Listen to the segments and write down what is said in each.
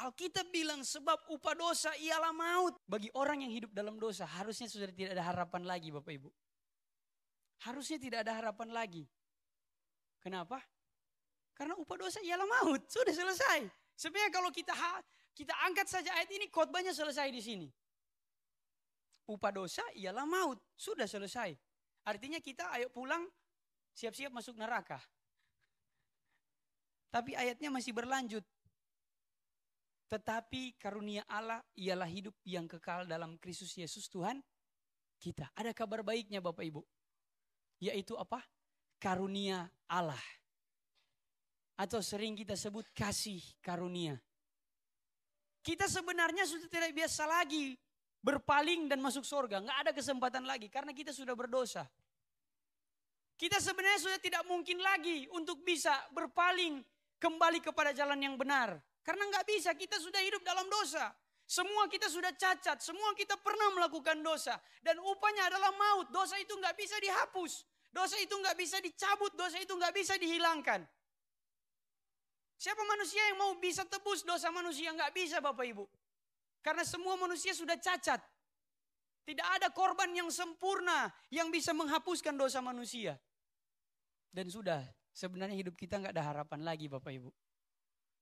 Alkitab bilang sebab upah dosa ialah maut. Bagi orang yang hidup dalam dosa harusnya sudah tidak ada harapan lagi Bapak Ibu. Harusnya tidak ada harapan lagi. Kenapa? Karena upah dosa ialah maut. Sudah selesai. Sebenarnya kalau kita angkat saja ayat ini, khotbahnya selesai di sini. Upah dosa ialah maut. Sudah selesai. Artinya kita ayo pulang, siap-siap masuk neraka. Tapi ayatnya masih berlanjut. Tetapi karunia Allah ialah hidup yang kekal dalam Kristus Yesus Tuhan kita. Ada kabar baiknya Bapak Ibu. Yaitu apa? Karunia Allah. Atau sering kita sebut kasih karunia. Kita sebenarnya sudah tidak biasa lagi berpaling dan masuk surga. Nggak ada kesempatan lagi karena kita sudah berdosa. Kita sebenarnya sudah tidak mungkin lagi untuk bisa berpaling kembali kepada jalan yang benar. Karena nggak bisa, kita sudah hidup dalam dosa. Semua kita sudah cacat, semua kita pernah melakukan dosa. Dan upahnya adalah maut, dosa itu nggak bisa dihapus. Dosa itu nggak bisa dicabut, dosa itu nggak bisa dihilangkan. Siapa manusia yang mau bisa tebus dosa manusia? Nggak bisa Bapak Ibu. Karena semua manusia sudah cacat. Tidak ada korban yang sempurna yang bisa menghapuskan dosa manusia. Dan sudah, sebenarnya hidup kita nggak ada harapan lagi Bapak Ibu.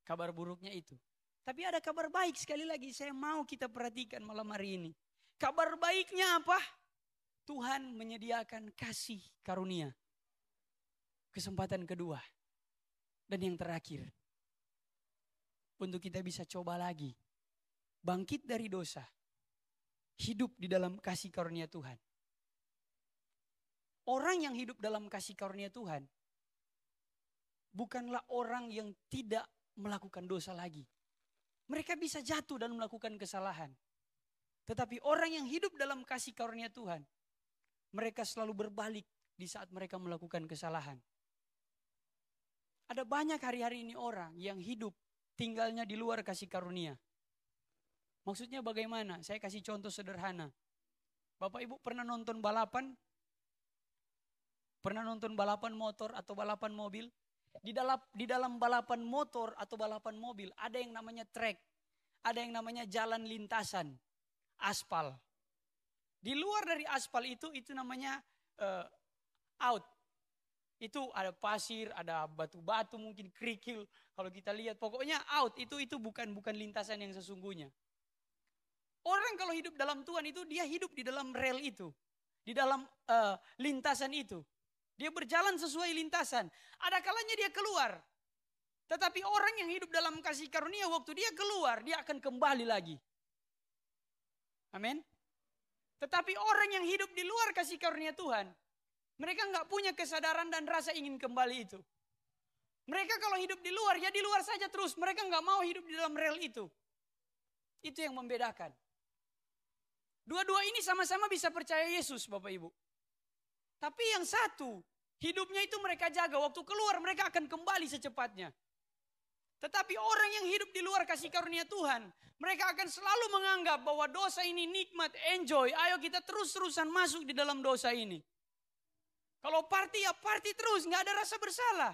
Kabar buruknya itu. Tapi ada kabar baik sekali lagi saya mau kita perhatikan malam hari ini. Kabar baiknya apa? Tuhan menyediakan kasih karunia. Kesempatan kedua. Dan yang terakhir. Untuk kita bisa coba lagi. Bangkit dari dosa. Hidup di dalam kasih karunia Tuhan. Orang yang hidup dalam kasih karunia Tuhan. Bukanlah orang yang tidak melakukan dosa lagi. Mereka bisa jatuh dan melakukan kesalahan. Tetapi orang yang hidup dalam kasih karunia Tuhan, mereka selalu berbalik di saat mereka melakukan kesalahan. Ada banyak hari-hari ini orang yang hidup tinggalnya di luar kasih karunia. Maksudnya bagaimana? Saya kasih contoh sederhana. Bapak Ibu pernah nonton balapan? Pernah nonton balapan motor atau balapan mobil? Di dalam balapan motor atau balapan mobil ada yang namanya track, ada yang namanya jalan lintasan, aspal. Di luar dari aspal itu namanya out. Itu ada pasir, ada batu-batu mungkin kerikil. Kalau kita lihat pokoknya out itu bukan lintasan yang sesungguhnya. Orang kalau hidup dalam Tuhan itu dia hidup di dalam rel itu, di dalam lintasan itu. Dia berjalan sesuai lintasan. Ada kalanya dia keluar. Tetapi orang yang hidup dalam kasih karunia waktu dia keluar, dia akan kembali lagi. Amin. Tetapi orang yang hidup di luar kasih karunia Tuhan, mereka nggak punya kesadaran dan rasa ingin kembali itu. Mereka kalau hidup di luar, ya di luar saja terus. Mereka nggak mau hidup di dalam rel itu. Itu yang membedakan. Dua-dua ini sama-sama bisa percaya Yesus Bapak Ibu. Tapi yang satu, hidupnya itu mereka jaga. Waktu keluar mereka akan kembali secepatnya. Tetapi orang yang hidup di luar kasih karunia Tuhan, mereka akan selalu menganggap bahwa dosa ini nikmat, enjoy. Ayo kita terus-terusan masuk di dalam dosa ini. Kalau party ya party terus, nggak ada rasa bersalah.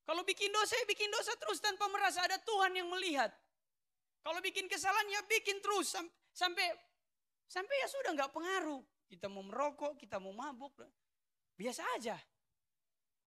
Kalau bikin dosa ya bikin dosa terus tanpa merasa ada Tuhan yang melihat. Kalau bikin kesalahan ya bikin terus sampai ya sudah nggak pengaruh. Kita mau merokok, kita mau mabuk, biasa aja.